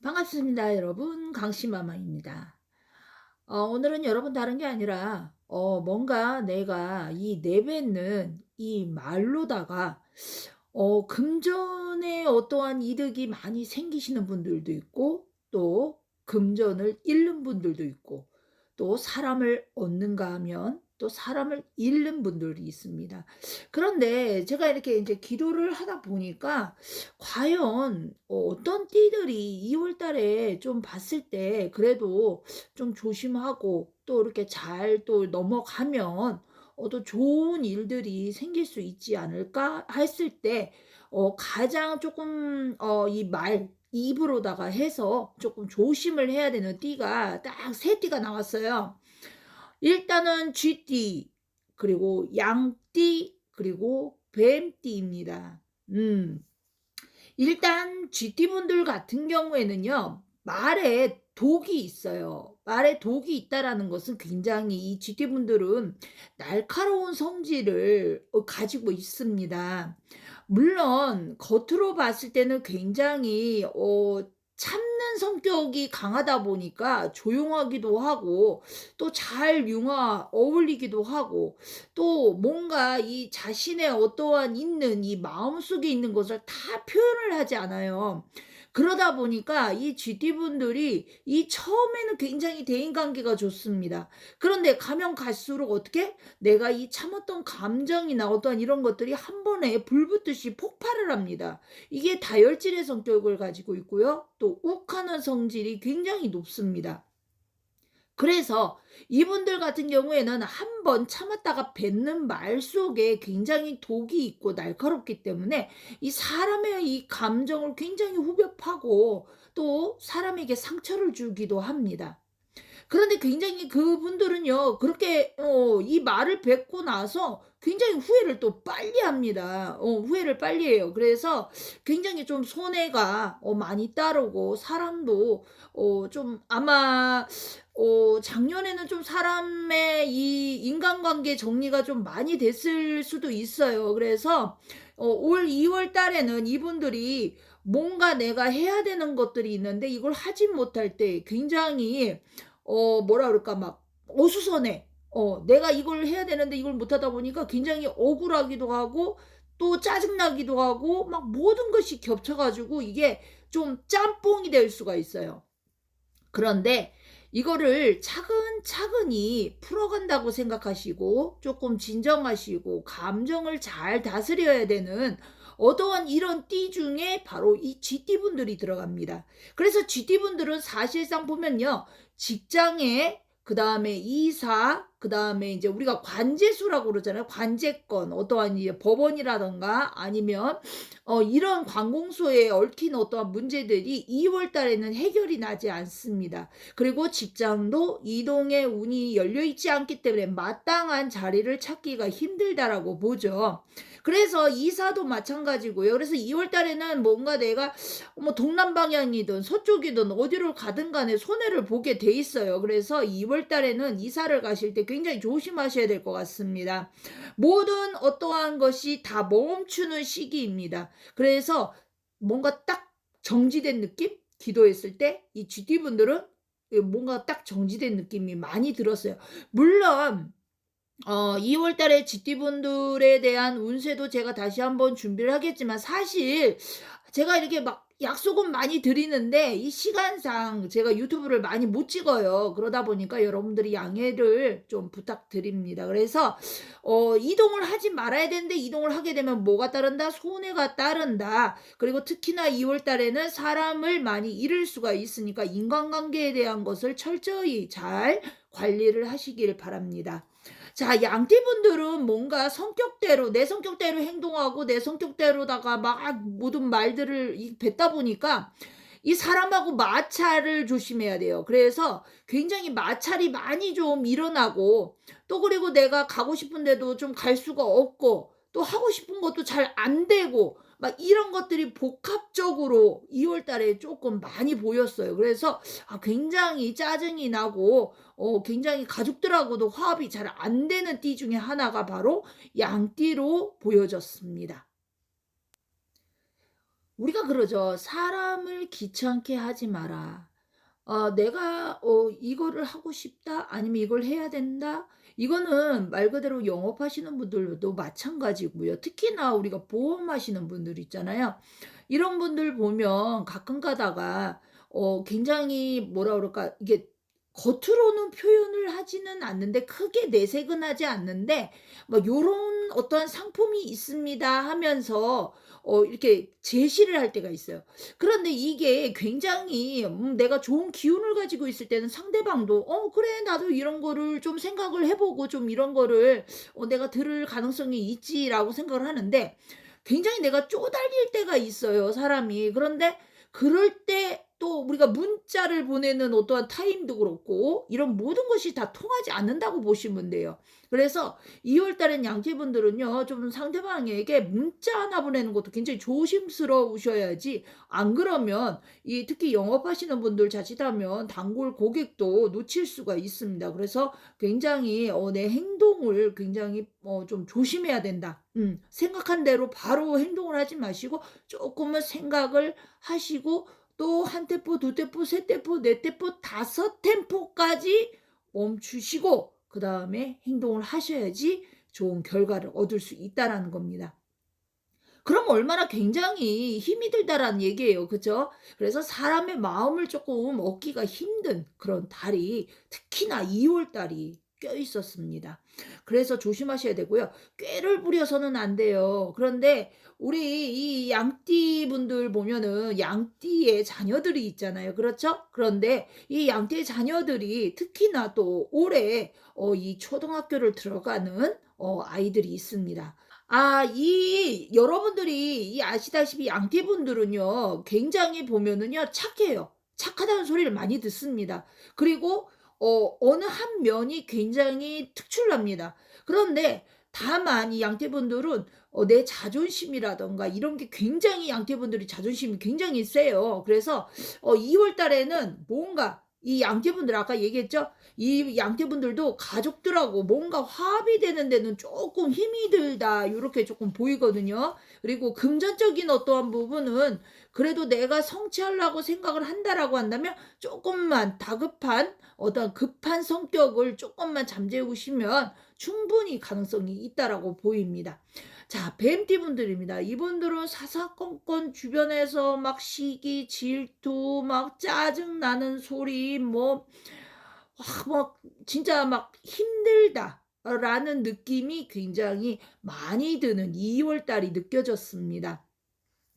반갑습니다, 여러분. 강씨마마입니다. 오늘은 여러분 다른 게 아니라 뭔가 내가 이 내뱉는 이 말로다가 금전에 어떠한 이득이 많이 생기시는 분들도 있고, 또 금전을 잃는 분들도 있고, 또 사람을 얻는가 하면 또 사람을 잃는 분들이 있습니다. 그런데 제가 이렇게 이제 기도를 하다 보니까 과연 어떤 띠들이 2월 달에 좀 봤을 때 그래도 좀 조심하고 또 이렇게 잘 또 넘어가면 또 좋은 일들이 생길 수 있지 않을까 했을 때 가장 조금 이 말 입으로다가 해서 조금 조심을 해야 되는 띠가 딱 세 띠가 나왔어요. 일단은 쥐띠, 그리고 양띠, 그리고 뱀띠입니다. 음. 일단 쥐띠분들 같은 경우에는요. 말에 독이 있어요. 말에 독이 있다라는 것은 굉장히 이 쥐띠분들은 날카로운 성질을 가지고 있습니다. 물론 겉으로 봤을 때는 굉장히 참는 성격이 강하다 보니까 조용하기도 하고 또 잘 융화 어울리기도 하고 또 뭔가 이 자신의 어떠한 있는 이 마음속에 있는 것을 다 표현을 하지 않아요. 그러다 보니까 이 GT분들이 이 처음에는 굉장히 대인관계가 좋습니다. 그런데 가면 갈수록 어떻게 내가 이 참았던 감정이나 어떠한 이런 것들이 한 번에 불붙듯이 폭발을 합니다. 이게 다혈질의 성격을 가지고 있고요. 또 욱하는 성질이 굉장히 높습니다. 그래서 이분들 같은 경우에는 한 번 참았다가 뱉는 말 속에 굉장히 독이 있고 날카롭기 때문에 이 사람의 이 감정을 굉장히 후벼파고 또 사람에게 상처를 주기도 합니다. 그런데 굉장히 그분들은요. 그렇게 이 말을 뱉고 나서 굉장히 후회를 또 빨리 합니다. 후회를 빨리 해요. 그래서 굉장히 좀 손해가 많이 따르고 사람도 좀 아마 작년에는 좀 사람의 이 인간관계 정리가 좀 많이 됐을 수도 있어요. 그래서 올 2월 달에는 이분들이 뭔가 내가 해야 되는 것들이 있는데 이걸 하지 못할 때 굉장히 뭐라 그럴까 막 어수선해. 내가 이걸 해야 되는데 이걸 못하다 보니까 굉장히 억울하기도 하고 또 짜증나기도 하고 막 모든 것이 겹쳐 가지고 이게 좀 짬뽕이 될 수가 있어요. 그런데 이거를 차근차근히 풀어간다고 생각하시고 조금 진정하시고 감정을 잘 다스려야 되는 어떠한 이런 띠 중에 바로 이 GT분들이 들어갑니다. 그래서 GT분들은 사실상 보면요. 직장에 그다음에 이사 그다음에 이제 우리가 관제수라고 그러잖아요. 관제권 어떠한 이제 법원이라든가 아니면 이런 관공서에 얽힌 어떠한 문제들이 2월 달에는 해결이 나지 않습니다. 그리고 직장도 이동의 운이 열려 있지 않기 때문에 마땅한 자리를 찾기가 힘들다라고 보죠. 그래서 이사도 마찬가지고요. 그래서 2월 달에는 뭔가 내가 뭐 동남 방향이든 서쪽이든 어디를 가든 간에 손해를 보게 돼 있어요. 그래서 2월 달에는 이사를 가실 때 굉장히 조심하셔야 될 것 같습니다. 모든 어떠한 것이 다 멈추는 시기입니다. 그래서 뭔가 딱 정지된 느낌? 기도했을 때 이 GT분들은 뭔가 딱 정지된 느낌이 많이 들었어요. 물론 2월 달에 GT분들에 대한 운세도 제가 다시 한번 준비를 하겠지만 사실 제가 이렇게 막 약속은 많이 드리는데 이 시간상 제가 유튜브를 많이 못 찍어요. 그러다 보니까 여러분들이 양해를 좀 부탁드립니다. 그래서 이동을 하지 말아야 되는데 이동을 하게 되면 뭐가 따른다? 손해가 따른다. 그리고 특히나 2월 달에는 사람을 많이 잃을 수가 있으니까 인간관계에 대한 것을 철저히 잘 관리를 하시길 바랍니다. 자, 양띠분들은 뭔가 성격대로 내 성격대로 행동하고 내 성격대로다가 막 모든 말들을 뱉다 보니까 이 사람하고 마찰을 조심해야 돼요. 그래서 굉장히 마찰이 많이 좀 일어나고 또 그리고 내가 가고 싶은데도 좀 갈 수가 없고 또 하고 싶은 것도 잘 안 되고 막 이런 것들이 복합적으로 2월 달에 조금 많이 보였어요. 그래서 굉장히 짜증이 나고 굉장히 가족들하고도 화합이 잘 안 되는 띠 중에 하나가 바로 양띠로 보여졌습니다. 우리가 그러죠. "사람을 귀찮게 하지 마라." 내가 이거를 하고 싶다 아니면 이걸 해야 된다. 이거는 말 그대로 영업하시는 분들도 마찬가지고요. 특히나 우리가 보험하시는 분들 있잖아요. 이런 분들 보면 가끔 가다가 굉장히 뭐라 그럴까, 이게 겉으로는 표현을 하지는 않는데 크게 내색은 하지 않는데 막 "요런 어떠한 상품이 있습니다." 하면서 이렇게 제시를 할 때가 있어요. 그런데 이게 굉장히 내가 좋은 기운을 가지고 있을 때는 상대방도 '그래 나도 이런 거를 좀 생각을 해 보고 좀 이런 거를 내가 들을 가능성이 있지.'라고 생각을 하는데 굉장히 내가 쪼달릴 때가 있어요, 사람이. 그런데 그럴 때 또 우리가 문자를 보내는 어떠한 타임도 그렇고 이런 모든 것이 다 통하지 않는다고 보시면 돼요. 그래서 2월 달엔 양띠분들은요, 좀 상대방에게 문자 하나 보내는 것도 굉장히 조심스러우셔야지, 안 그러면 이 특히 영업하시는 분들 자칫하면 단골 고객도 놓칠 수가 있습니다. 그래서 굉장히 내 행동을 굉장히 좀 조심해야 된다. 생각한 대로 바로 행동을 하지 마시고 쪼끔은 생각을 하시고 또 한 템포, 두 템포, 세 템포, 네 템포, 다섯 템포까지 멈추시고 그다음에 행동을 하셔야지 좋은 결과를 얻을 수 있다라는 겁니다. 그럼 얼마나 굉장히 힘이 들다라는 얘기예요. 그죠? 그래서 사람의 마음을 조금 얻기가 힘든 그런 달이 특히나 2월 달이 껴 있었습니다. 그래서 조심하셔야 되고요. 꾀를 부려서는 안 돼요. 그런데 우리 이 양띠 분들 보면은 양띠의 자녀들이 있잖아요. 그렇죠? 그런데 이 양띠의 자녀들이 특히나 또 올해 이 초등학교를 들어가는 아이들이 있습니다. 이 여러분들이 이 아시다시피 양띠분들은요, 굉장히 보면은요 착해요. 착하다는 소리를 많이 듣습니다. 그리고 어느 한 면이 굉장히 특출납니다. 그런데 다만 이 양띠분들은 내 자존심이라든가 이런 게 굉장히, 양띠분들이 자존심이 굉장히 세요. 그래서 2월 달에는 뭔가 이 양띠분들 아까 얘기했죠? 이 양떼분들도 가족들하고 뭔가 화합이 되는 데는 조금 힘이 들다 요렇게 조금 보이거든요. 그리고 금전적인 어떠한 부분은 그래도 내가 성취하려고 생각을 한다라고 한다면 쪼끔만 다급한 어떤 급한 성격을 쪼끔만 잠재우시면 충분히 가능성이 있다라고 보입니다. 자, 뱀띠분들입니다. 이분들은 사사건건 주변에서 막 시기, 질투, 막 짜증 나는 소리, 막 진짜 막 '힘들다.'라는 느낌이 굉장히 많이 드는 2월 달이 느껴졌습니다.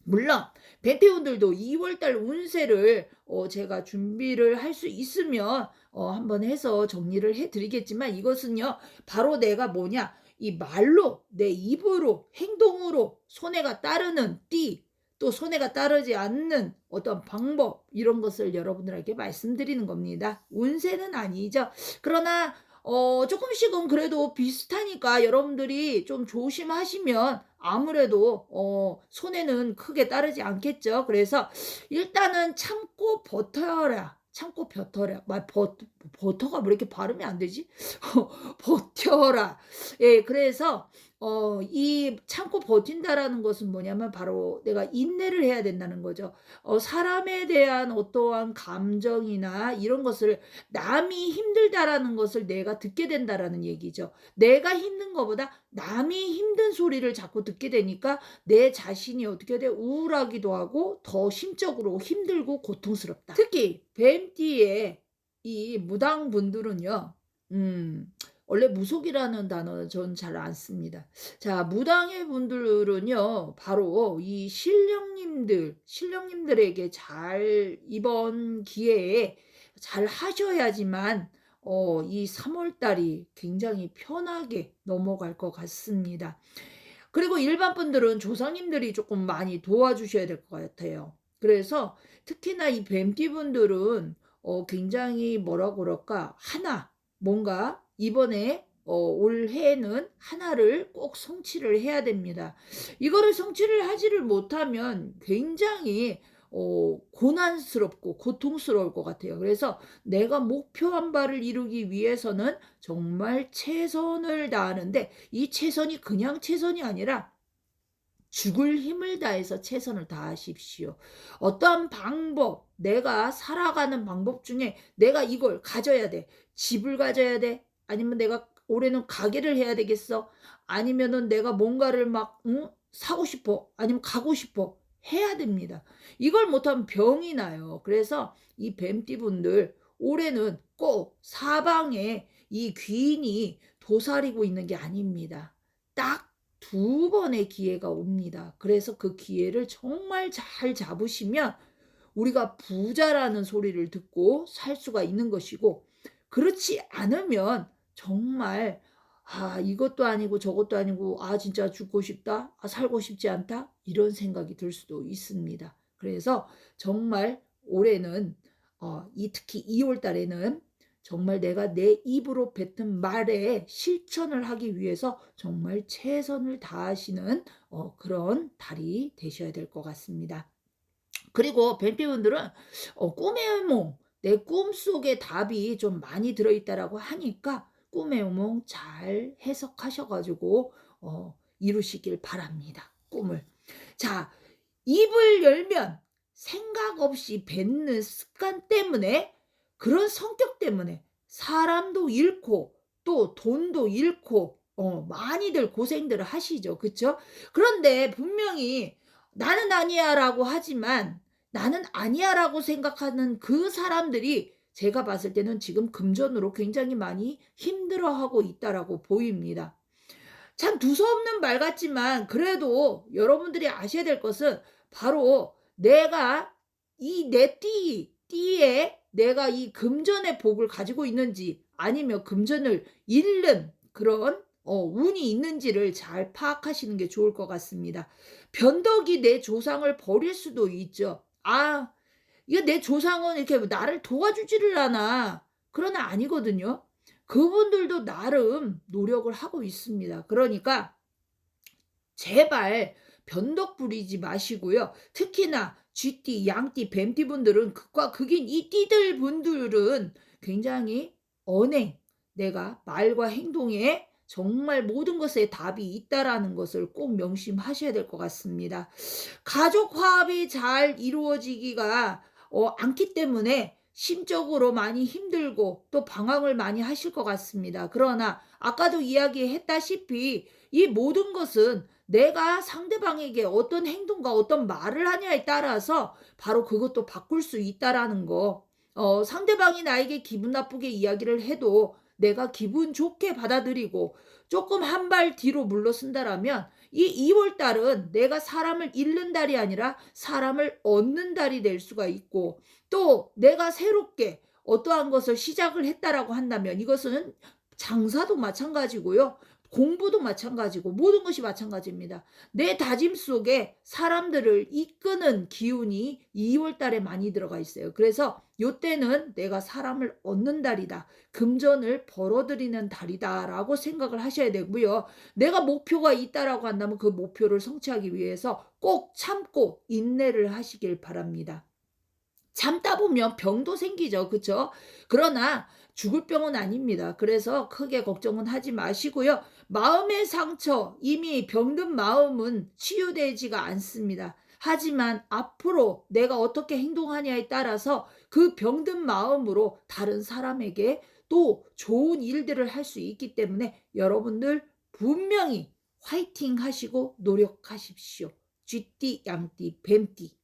물론 벤테분들도 2월 달 운세를 제가 준비를 할 수 있으면 한번 해서 정리를 해 드리겠지만, 이것은요 바로 내가 뭐냐, 이 말로 내 입으로 행동으로 손해가 따르는 띠, 또 손해가 따르지 않는 어떤 방법, 이런 것을 여러분들에게 말씀드리는 겁니다. 운세는 아니죠. 그러나 조금씩은 그래도 비슷하니까 여러분들이 좀 조심하시면 아무래도 손해는 크게 따르지 않겠죠. 그래서 일단은 참고 버텨라. 참고 버텨라. 버터가 왜 이렇게 발음이 안 되지? 버텨라. 예, 그래서 이 참고 버틴다라는 것은 뭐냐면 바로 내가 인내를 해야 된다는 거죠. 사람에 대한 어떠한 감정이나 이런 것을, 남이 힘들다라는 것을 내가 듣게 된다라는 얘기죠. 내가 힘든 것보다 남이 힘든 소리를 자꾸 듣게 되니까 내 자신이 어떻게 돼? 우울하기도 하고 더 심적으로 힘들고 고통스럽다. 특히 뱀띠의 이 무당분들은요. 원래 무속이라는 단어는 전 잘 안 씁니다. 자, 무당의 분들은요 바로 이 신령님들에게 잘 이번 기회에 잘 하셔야지만 이 3월 달이 굉장히 편하게 넘어갈 것 같습니다. 그리고 일반 분들은 조상님들이 조금 많이 도와주셔야 될 것 같아요. 그래서 특히나 이 뱀띠 분들은 굉장히 뭐라 그럴까, 하나 뭔가 이번에 올해에는 하나를 꼭 성취를 해야 됩니다. 이거를 성취를 하지를 못하면 굉장히 고난스럽고 고통스러울 것 같아요. 그래서 내가 목표한 바를 이루기 위해서는 정말 최선을 다하는데, 이 최선이 그냥 최선이 아니라 죽을 힘을 다해서 최선을 다하십시오. 어떠한 방법, 내가 살아가는 방법 중에 내가 이걸 가져야 돼. 집을 가져야 돼. 아니면 내가 올해는 가게를 해야 되겠어. 아니면은 내가 뭔가를 막 사고 싶어. 아니면 가고 싶어. 해야 됩니다. 이걸 못하면 병이 나요. 그래서 이 뱀띠분들 올해는 꼭 사방에 이 귀인이 도사리고 있는 게 아닙니다. 딱 2번의 기회가 옵니다. 그래서 그 기회를 정말 잘 잡으시면 우리가 부자라는 소리를 듣고 살 수가 있는 것이고, 그렇지 않으면 정말 이것도 아니고 저것도 아니고 진짜 죽고 싶다. 살고 싶지 않다. 이런 생각이 들 수도 있습니다. 그래서 정말 올해는 특히 2월 달에는 정말 내가 내 입으로 뱉은 말에 실천을 하기 위해서 정말 최선을 다하시는 그런 달이 되셔야 될 것 같습니다. 그리고 뱀피분들은 꿈의 몽, 내 꿈속에 답이 좀 많이 들어있다라고 하니까 꿈의 몽 잘 해석하셔가지고 이루시길 바랍니다. 꿈을. 자, 입을 열면 생각 없이 뱉는 습관 때문에, 그런 성격 때문에 사람도 잃고 또 돈도 잃고 많이들 고생들을 하시죠. 그쵸? 그런데 분명히 나는 아니야 라고 하지만, 나는 아니야 라고 생각하는 그 사람들이 제가 봤을 때는 지금 금전으로 굉장히 많이 힘들어하고 있다라고 보입니다. 참 두서없는 말 같지만 그래도 여러분들이 아셔야 될 것은 바로 내가 이 내 띠에 내가 이 금전의 복을 가지고 있는지 아니면 금전을 잃는 그런 운이 있는지를 잘 파악하시는 게 좋을 것 같습니다. 변덕이 내 조상을 버릴 수도 있죠. 이거 내 조상은 이렇게 나를 도와주지를 않아. 그러나 아니거든요. 그분들도 나름 노력을 하고 있습니다. 그러니까 제발 변덕 부리지 마시고요. 특히나 쥐띠, 양띠, 뱀띠 분들은 극과 극인 이 띠들 분들은 굉장히 언행, 내가 말과 행동에 정말 모든 것에 답이 있다라는 것을 꼭 명심하셔야 될 것 같습니다. 가족 화합이 잘 이루어지기가 않기 때문에 심적으로 많이 힘들고 또 방황을 많이 하실 것 같습니다. 그러나 아까도 이야기했다시피 이 모든 것은 내가 상대방에게 어떤 행동과 어떤 말을 하냐에 따라서 바로 그것도 바꿀 수 있다라는 거. 상대방이 나에게 기분 나쁘게 이야기를 해도 내가 기분 좋게 받아들이고 조금 한 발 뒤로 물러선다라면 이 2월 달은 내가 사람을 잃는 달이 아니라 사람을 얻는 달이 될 수가 있고, 또 내가 새롭게 어떠한 것을 시작을 했다라고 한다면 이것은 장사도 마찬가지고요. 공부도 마찬가지고 모든 것이 마찬가지입니다. 내 다짐 속에 사람들을 이끄는 기운이 2월 달에 많이 들어가 있어요. 그래서 이때는 내가 사람을 얻는 달이다. 금전을 벌어들이는 달이다라고 생각을 하셔야 되고요. 내가 목표가 있다라고 한다면 그 목표를 성취하기 위해서 꼭 참고 인내를 하시길 바랍니다. 참다 보면 병도 생기죠. 그렇죠? 그러나 죽을 병은 아닙니다. 그래서 크게 걱정은 하지 마시고요. 마음의 상처, 이미 병든 마음은 치유되지가 않습니다. 하지만 앞으로 내가 어떻게 행동하냐에 따라서 그 병든 마음으로 다른 사람에게 또 좋은 일들을 할 수 있기 때문에 여러분들 분명히 화이팅 하시고 노력하십시오. 쥐띠, 양띠, 뱀띠.